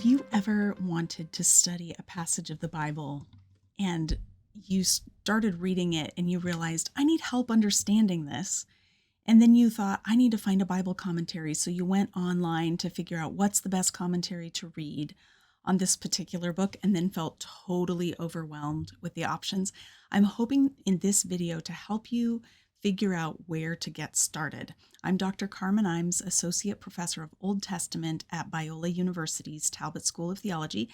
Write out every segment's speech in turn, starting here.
Have you ever wanted to study a passage of the Bible and you started reading it and you realized, I need help understanding this? And then you thought, I need to find a Bible commentary. So you went online to figure out what's the best commentary to read on this particular book and then felt totally overwhelmed with the options. I'm hoping in this video to help you figure out where to get started. I'm Dr. Carmen Imes, Associate Professor of Old Testament at Biola University's Talbot School of Theology.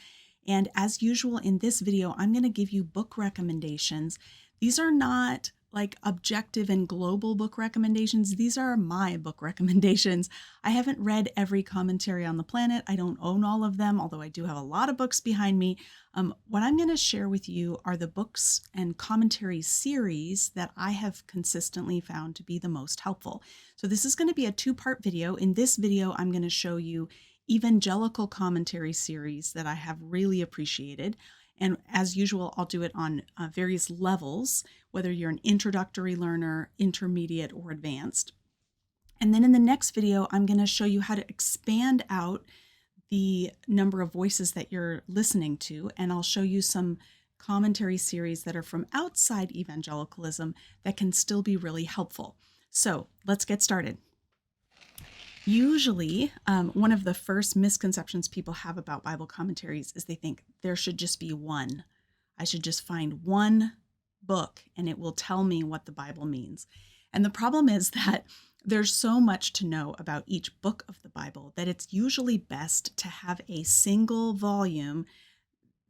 And as usual in this video, I'm going to give you book recommendations. These are not like objective and global book recommendations. These are my book recommendations. I haven't read every commentary on the planet. I don't own all of them, although I do have a lot of books behind me. What I'm going to share with you are the books and commentary series that I have consistently found to be the most helpful. So this is going to be a two-part video. In this video, I'm going to show you evangelical commentary series that I have really appreciated. And as usual, I'll do it on various levels, whether you're an introductory learner, intermediate, or advanced. And then in the next video, I'm going to show you how to expand out the number of voices that you're listening to. And I'll show you some commentary series that are from outside evangelicalism that can still be really helpful. So let's get started. Usually, one of the first misconceptions people have about Bible commentaries is they think there should just be one. I should just find one book and it will tell me what the Bible means. And the problem is that there's so much to know about each book of the Bible that it's usually best to have a single volume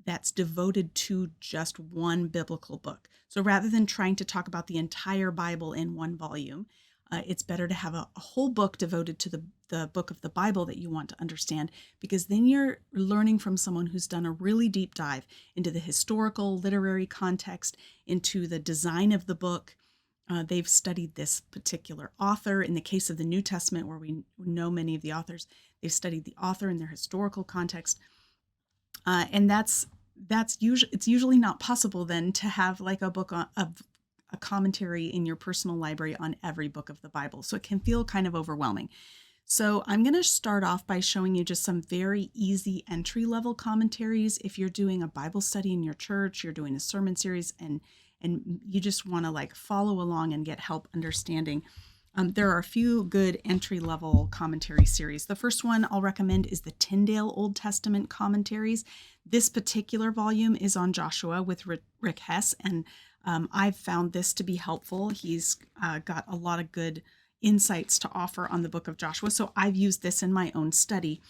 that's devoted to just one biblical book. So rather than trying to talk about the entire Bible in one volume, it's better to have a whole book devoted to the book of the Bible that you want to understand, because then you're learning from someone who's done a really deep dive into the historical, literary context, into the design of the book. They've studied this particular author. In the case of the New Testament, where we know many of the authors, they've studied the author and their historical context. And it's usually not possible then to have like a book of a commentary in your personal library on every book of the Bible. So it can feel kind of overwhelming. So I'm going to start off by showing you just some very easy entry-level commentaries. If you're doing a Bible study in your church, you're doing a sermon series, and you just want to like follow along and get help understanding, there are a few good entry-level commentary series. The first one I'll recommend is the Tyndale Old Testament commentaries. This particular volume is on Joshua with Rick Hess, and I've found this to be helpful. He's got a lot of good insights to offer on the book of Joshua, so I've used this in my own study.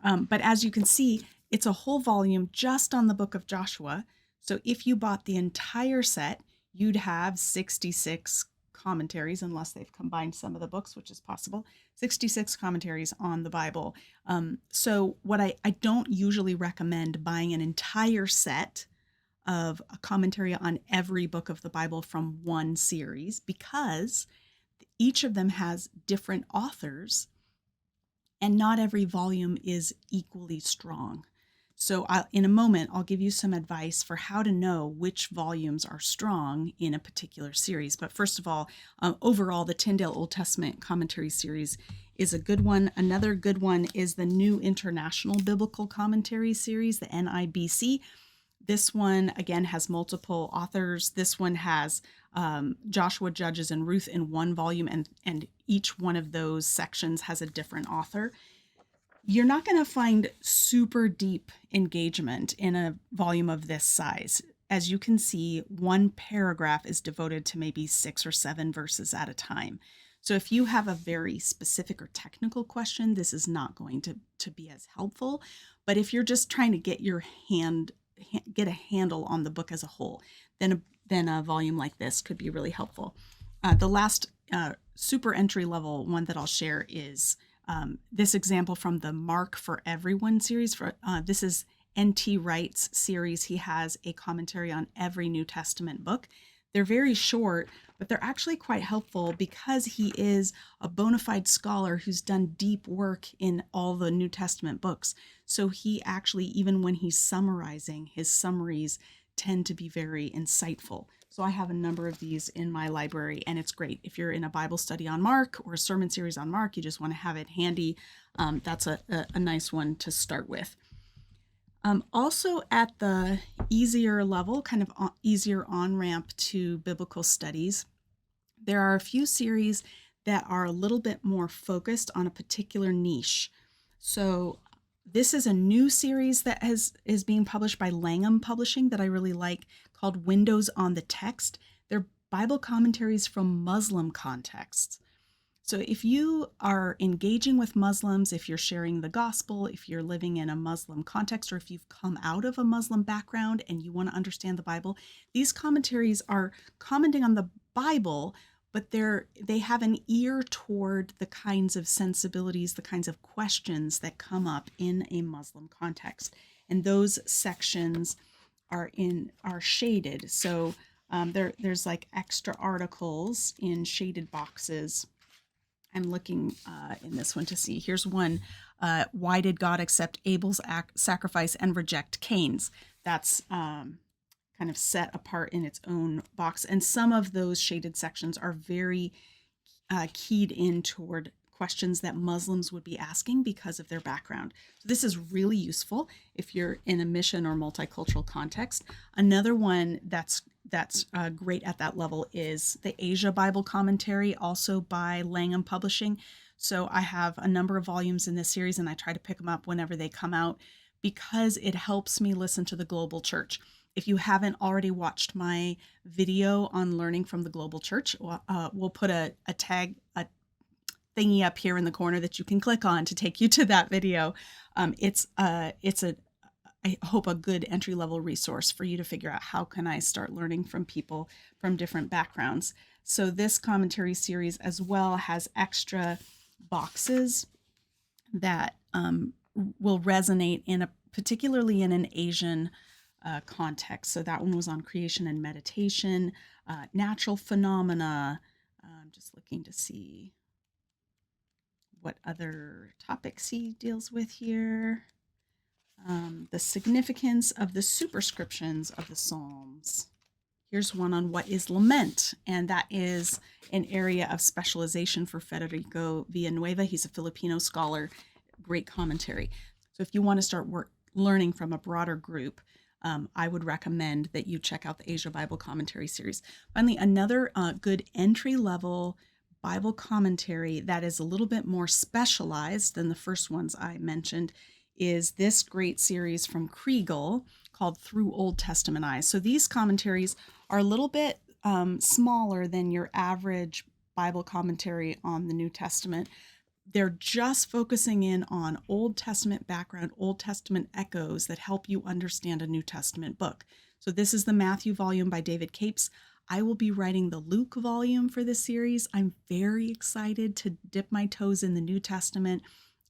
But as you can see, it's a whole volume just on the book of Joshua. So if you bought the entire set, you'd have 66 commentaries, unless they've combined some of the books, which is possible, 66 commentaries on the Bible. So what I don't usually recommend buying an entire set of a commentary on every book of the Bible from one series, because each of them has different authors and not every volume is equally strong. So in a moment, I'll give you some advice for how to know which volumes are strong in a particular series. But first of all, overall, the Tyndale Old Testament Commentary Series is a good one. Another good one is the New International Biblical Commentary Series, the NIBC. This one, again, has multiple authors. This one has Joshua, Judges, and Ruth in one volume, and each one of those sections has a different author. You're not going to find super deep engagement in a volume of this size. As you can see, one paragraph is devoted to maybe 6 or 7 verses at a time. So if you have a very specific or technical question, this is not going to be as helpful. But if you're just trying to get a handle on the book as a whole, then a volume like this could be really helpful. The last super entry level one that I'll share is this example from the Mark for Everyone series. This is N.T. Wright's series. He has a commentary on every New Testament book. They're very short, but they're actually quite helpful because he is a bona fide scholar who's done deep work in all the New Testament books. So he actually, even when he's summarizing, his summaries tend to be very insightful. So I have a number of these in my library, and it's great. If you're in a Bible study on Mark or a sermon series on Mark, you just want to have it handy. That's a nice one to start with. Also at the easier level, kind of easier on-ramp to biblical studies, there are a few series that are a little bit more focused on a particular niche. So this is a new series that is being published by Langham Publishing that I really like, called Windows on the Text. They're Bible commentaries from Muslim contexts. So if you are engaging with Muslims, if you're sharing the gospel, if you're living in a Muslim context, or if you've come out of a Muslim background and you want to understand the Bible, these commentaries are commenting on the Bible, but they have an ear toward the kinds of sensibilities, the kinds of questions that come up in a Muslim context. And those sections are shaded. So there's like extra articles in shaded boxes. I'm looking in this one to see. Here's one. Why did God accept Abel's sacrifice and reject Cain's? That's kind of set apart in its own box. And some of those shaded sections are very keyed in toward questions that Muslims would be asking because of their background. So this is really useful if you're in a mission or multicultural context. Another one that's great at that level is the Asia Bible Commentary, also by Langham Publishing. So I have a number of volumes in this series, and I try to pick them up whenever they come out because it helps me listen to the global church. If you haven't already watched my video on learning from the global church, we'll put a thingy up here in the corner that you can click on to take you to that video. It's I hope a good entry-level resource for you to figure out how can I start learning from people from different backgrounds. So this commentary series as well has extra boxes that will resonate particularly in an Asian context. So that one was on creation and meditation, natural phenomena. I'm just looking to see what other topics he deals with here. The significance of the superscriptions of the Psalms. Here's one on what is lament, and that is an area of specialization for Federico Villanueva. He's a Filipino scholar, great commentary. So if you want to start learning from a broader group, I would recommend that you check out the Asia Bible Commentary series. Finally, another good entry-level Bible commentary that is a little bit more specialized than the first ones I mentioned is this great series from Kregel called Through Old Testament Eyes. So these commentaries are a little bit smaller than your average Bible commentary on the New Testament. They're just focusing in on Old Testament background, Old Testament echoes that help you understand a New Testament book. So this is the Matthew volume by David Capes. I will be writing the Luke volume for this series. I'm very excited to dip my toes in the New Testament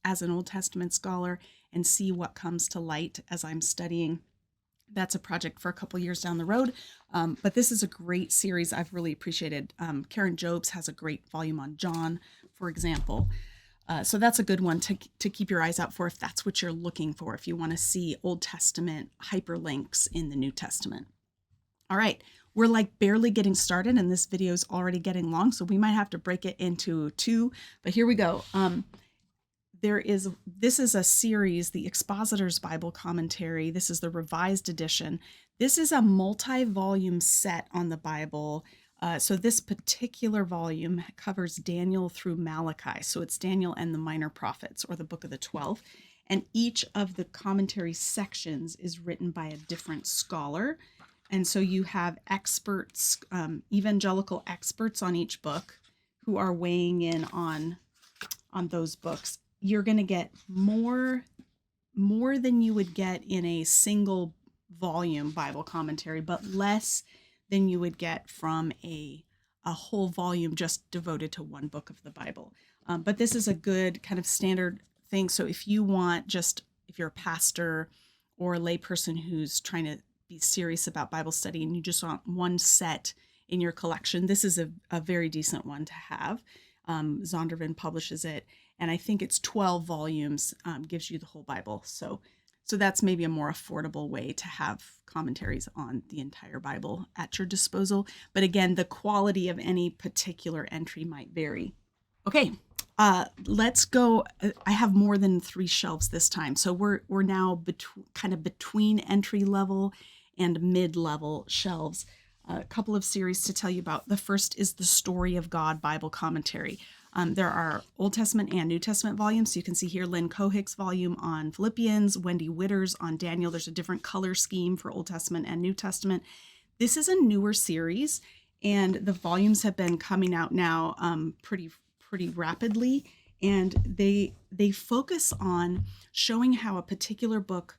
as an Old Testament scholar and see what comes to light as I'm studying. That's a project for a couple years down the road, but this is a great series I've really appreciated. Karen Jobes has a great volume on John, for example. So that's a good one to keep your eyes out for if that's what you're looking for, if you want to see Old Testament hyperlinks in the New Testament. All right, we're like barely getting started and this video is already getting long, so we might have to break it into two, but here we go. This is a series, the Expositor's Bible Commentary. This is the revised edition. This is a multi-volume set on the Bible. So this particular volume covers Daniel through Malachi. So it's Daniel and the Minor Prophets, or the Book of the 12. And each of the commentary sections is written by a different scholar. And so you have experts, evangelical experts on each book who are weighing in on those books. You're going to get more than you would get in a single volume Bible commentary, but less than you would get from a whole volume just devoted to one book of the Bible. But this is a good kind of standard thing. So if you're a pastor or a layperson who's trying to be serious about Bible study and you just want one set in your collection, this is a very decent one to have. Zondervan publishes it, and I think it's 12 volumes, gives you the whole Bible. So that's maybe a more affordable way to have commentaries on the entire Bible at your disposal. But again, the quality of any particular entry might vary. Okay, Let's go. I have more than 3 shelves this time. So we're now kind of between entry level and mid-level shelves. A couple of series to tell you about. The first is the Story of God Bible Commentary. There are Old Testament and New Testament volumes. So you can see here Lynn Cohick's volume on Philippians, Wendy Witter's on Daniel. There's a different color scheme for Old Testament and New Testament. This is a newer series, and the volumes have been coming out now pretty rapidly, and they focus on showing how a particular book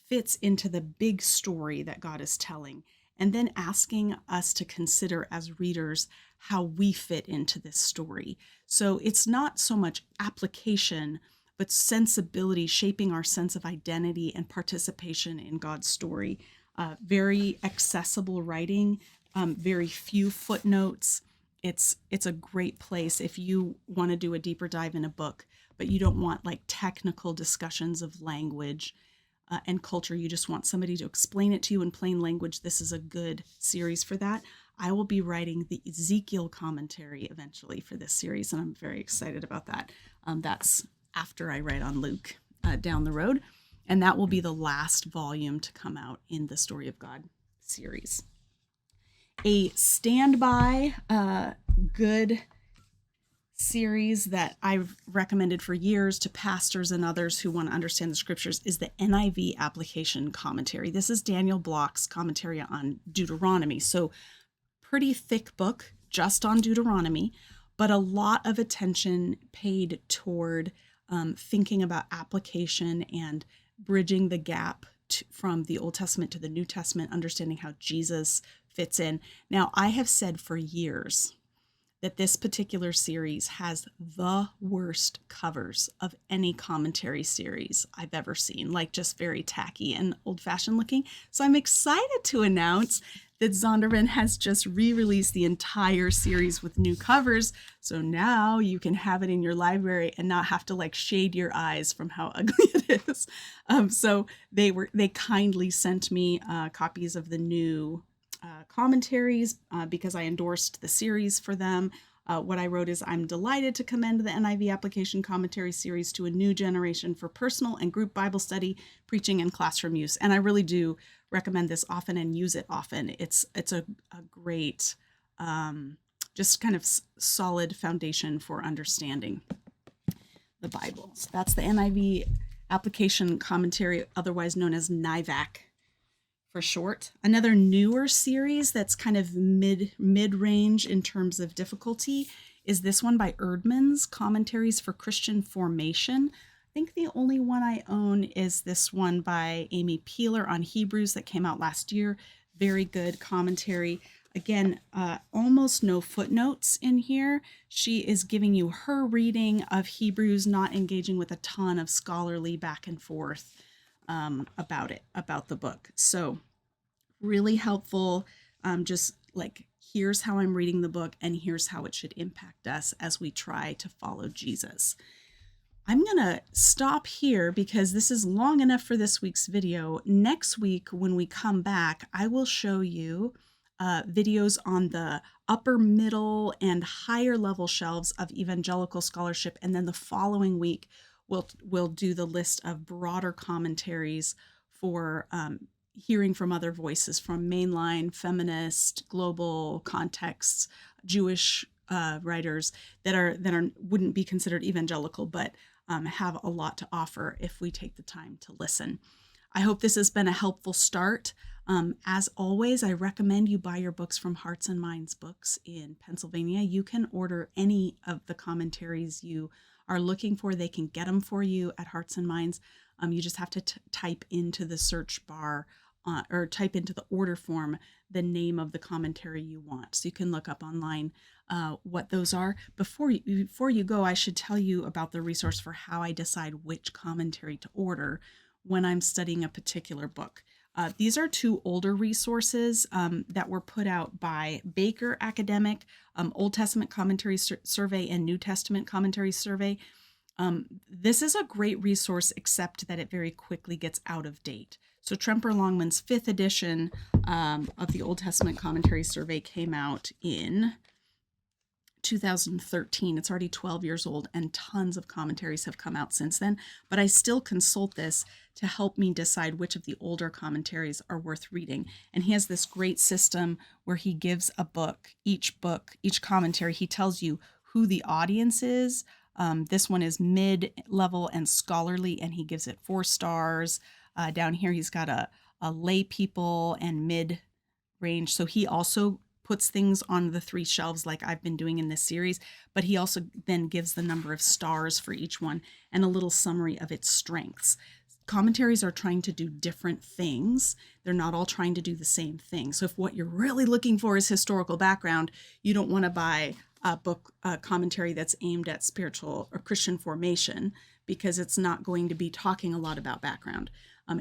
fits into the big story that God is telling, and then asking us to consider as readers how we fit into this story. So it's not so much application, but sensibility, shaping our sense of identity and participation in God's story. Very accessible writing, very few footnotes. It's a great place if you want to do a deeper dive in a book, but you don't want like technical discussions of language and culture. You just want somebody to explain it to you in plain language. This is a good series for that. I will be writing the Ezekiel commentary eventually for this series, and I'm very excited about that. That's after I write on Luke down the road, and that will be the last volume to come out in the Story of God series. A standby good series that I've recommended for years to pastors and others who want to understand the scriptures is the NIV application commentary. This is Daniel Block's commentary on Deuteronomy. So pretty thick book just on Deuteronomy, but a lot of attention paid toward thinking about application and bridging the gap from the Old Testament to the New Testament, understanding how Jesus fits in. Now, I have said for years that this particular series has the worst covers of any commentary series I've ever seen, like just very tacky and old-fashioned looking. So I'm excited to announce that Zondervan has just re-released the entire series with new covers. So now you can have it in your library and not have to like shade your eyes from how ugly it is. So they kindly sent me copies of the new commentaries because I endorsed the series for them. What I wrote is, I'm delighted to commend the NIV application commentary series to a new generation for personal and group Bible study, preaching, and classroom use. And I really do recommend this often and use it often. It's a great, just kind of solid foundation for understanding the Bible. So that's the NIV application commentary, otherwise known as NIVAC for short. Another newer series that's kind of mid-range in terms of difficulty is this one by Eerdmans, Commentaries for Christian Formation. I think the only one I own is this one by Amy Peeler on Hebrews that came out last year. Very good commentary. Again, almost no footnotes in here. She is giving you her reading of Hebrews, not engaging with a ton of scholarly back and forth about the book. So really helpful. Just like, here's how I'm reading the book and here's how it should impact us as we try to follow Jesus. I'm going to stop here because this is long enough for this week's video. Next week, when we come back, I will show you videos on the upper, middle, and higher level shelves of evangelical scholarship. And then the following week, we'll do the list of broader commentaries for hearing from other voices from mainline, feminist, global contexts, Jewish writers that wouldn't be considered evangelical, but have a lot to offer if we take the time to listen. I hope this has been a helpful start. As always, I recommend you buy your books from Hearts and Minds Books in Pennsylvania. You can order any of the commentaries you are looking for. They can get them for you at Hearts and Minds. You just have to type into the search bar or type into the order form the name of the commentary you want. So you can look up online what those are. Before you go, I should tell you about the resource for how I decide which commentary to order when I'm studying a particular book. These are two older resources that were put out by Baker Academic, Old Testament Commentary Survey and New Testament Commentary Survey. This is a great resource, except that it very quickly gets out of date. So Tremper Longman's 5th edition of the Old Testament Commentary Survey came out in 2013. It's already 12 years old, and tons of commentaries have come out since then. But I still consult this to help me decide which of the older commentaries are worth reading. And he has this great system where he gives a book, each commentary, he tells you who the audience is. This one is mid-level and scholarly, and he gives it 4 stars. Down here, he's got a lay people and mid-range. So he also puts things on the 3 shelves like I've been doing in this series, but he also then gives the number of stars for each one and a little summary of its strengths. Commentaries are trying to do different things. They're not all trying to do the same thing. So if what you're really looking for is historical background, you don't want to buy a commentary that's aimed at spiritual or Christian formation, because it's not going to be talking a lot about background.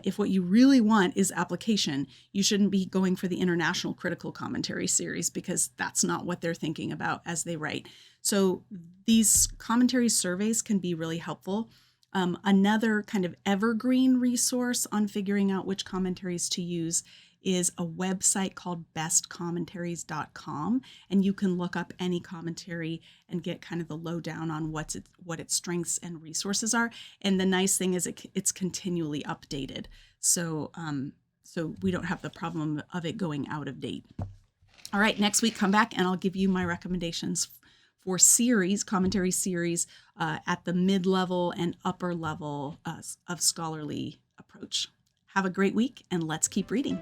If what you really want is application, you shouldn't be going for the International Critical Commentary series, because that's not what they're thinking about as they write. So these commentary surveys can be really helpful. Another kind of evergreen resource on figuring out which commentaries to use is a website called bestcommentaries.com, and you can look up any commentary and get kind of the lowdown on what its strengths and resources are. And the nice thing is it's continually updated, so we don't have the problem of it going out of date. All right, next week come back and I'll give you my recommendations for commentary series at the mid-level and upper level of scholarly approach. Have a great week, and let's keep reading.